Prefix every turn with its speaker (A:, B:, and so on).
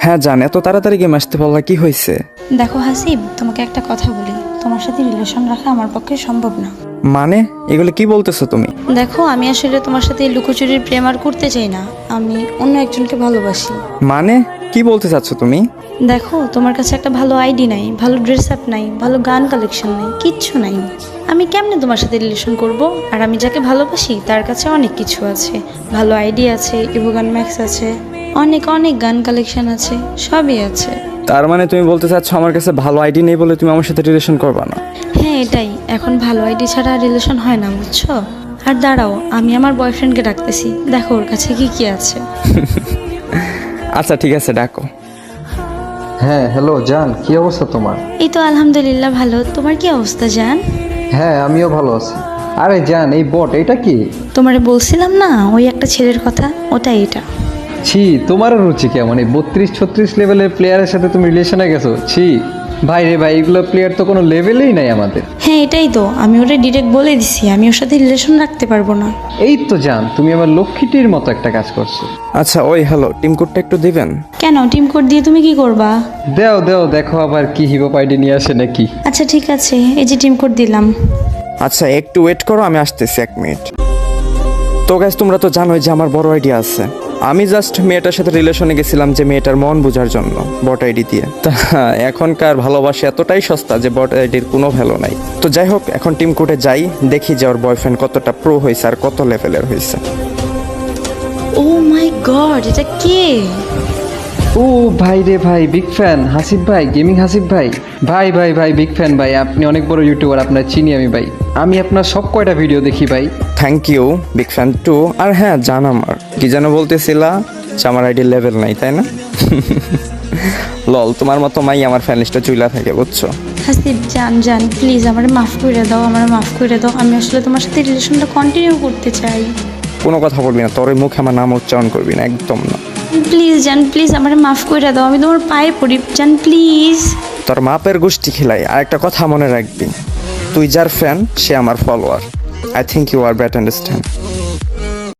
A: হ্যাঁ জান, এত তাড়াতাড়ি গেম আসতে পারলা, কি হয়েছে?
B: দেখো হাসিব, তোমাকে একটা কথা বলি, তোমার সাথে রিলেশন রাখা আমার পক্ষে সম্ভব না।
A: মানে এগুলো কি বলতেছো তুমি?
B: দেখো, আমি আসলে তোমার সাথে লুকোচুরির প্রেম আর করতে চাই না। আমি অন্য একজনকে ভালোবাসি।
A: মানে কি বলতে চাচ্ছ তুমি?
B: দেখো, তোমার কাছে একটা ভালো আইডি নাই, ভালো ড্রেস আপ নাই, ভালো গান কালেকশন নাই, কিচ্ছু নাই। আমি কেমনে তোমার সাথে রিলেশন করব? আর আমি যাকে ভালোবাসি তার কাছে অনেক কিছু আছে, ভালো আইডি আছে, ইভোগান ম্যাক্স আছে, অনেক অনেক গান কালেকশন আছে, সবই আছে।
A: তার মানে তুমি বলতে চাচ্ছ আমার কাছে ভালো আইডি নেই বলে তুমি আমার সাথে রিলেশন করবা না?
B: হ্যাঁ এটাই, এখন ভালো আইডি ছাড়া রিলেশন হয় না, বুঝছো? আর দাঁড়াও, আমি আমার বয়ফ্রেন্ডকে ডাকতেছি, দেখো ওর কাছে কি কি আছে।
A: আচ্ছা ঠিক আছে, ডাকো।
C: হ্যাঁ হ্যালো জান, কি অবস্থা তোমার?
B: এই তো আলহামদুলিল্লাহ ভালো, তোমার কি অবস্থা জান?
C: হ্যাঁ আমিও ভালো আছি। আরে জান, এই বট এটা কি?
B: তোমারে বলছিলাম না ওই একটা ছেলের কথা, ওটাই এটা।
C: ছি, তোমারও রুচি কেমন? এই 32-36 লেভেলের প্লেয়ারের সাথে তুমি রিলেশনে গেছো? ছি ভাই রে ভাই, এগুলো প্লেয়ার তো কোনো লেভেলেই নাই আমাদের।
B: হ্যাঁ এটাই তো, আমি ওটা ডিরেক্ট বলে দিছি আমি ওর সাথে রিলেশন রাখতে পারবো না।
C: এই তো জান, তুমি আমার লক্ষ্মীটির মতো একটা কাজ করছো।
A: আচ্ছা ওই হ্যালো, টিম কোডটা একটু দিবেন?
B: কেন, টিম কোড দিয়ে তুমি কি করবা?
C: দেও দেও, দেখো আবার কি হিপহপ আইডি নিয়ে আসে নাকি।
B: আচ্ছা ঠিক আছে, এই যে টিম কোড দিলাম।
A: আচ্ছা একটু ওয়েট করো, আমি আসতেছি 1 মিনিট। তো গাইস, তোমরা তো জানোই যে আমার বড় আইডিয়া আছে। আমি জাস্ট মেয়েটার সাথে রিলেশনে গেছিলাম যে মেয়েটার মন বোঝার জন্য, বট আইডি দিয়ে। তা এখনকার ভালোবাসা এতটাই সস্তা যে বট আইডির কোনো ভ্যালু নাই। তো যাই হোক, এখন টিম কোডে যাই, দেখি যে ওর বয়ফ্রেন্ড কতটা প্রো হয়েছে আর কত লেভেলের হয়েছে।
B: ও মাই গড, এটা কে?
C: ও ভাই রে ভাই, বিগ ফ্যান হাসিব ভাই, গেমিং হাসিব ভাই। ভাই ভাই ভাই, বিগ ফ্যান ভাই, আপনি অনেক বড় ইউটিউবার, আপনার চিনি আমি ভাই। আমি আপনার সব কয়টা ভিডিও দেখি ভাই।
A: Thank you, big fan too. আর হ্যাঁ জান, আমার কি যেন বলতেছিলা যে আমার আইডির লেভেল নাই, তাই না? লল, তোমার মতো মাই আমার ফ্যান লিস্টে চুইলা থাকে, বুঝছো?
B: হাসিব জান জান, প্লিজ আমার মাফ করে দাও, আমার মাফ করে দাও। আমি আসলে তোমার সাথে রিলেশনটা কন্টিনিউ করতে চাই।
A: কোনো কথা বলবি না, তোর ওই মুখে আমার নাম উচ্চারণ করবি না, একদম না।
B: প্লিজ জান, প্লিজ আমার মাফ করে দাও, আমি তোমার পায়ে পড়ি জান, প্লিজ।
A: তোর মাপের গোষ্ঠী খিলাই। আর একটা কথা মনে রাখবি, তুই যার ফ্যান সে আমার follower. I think you are better understand.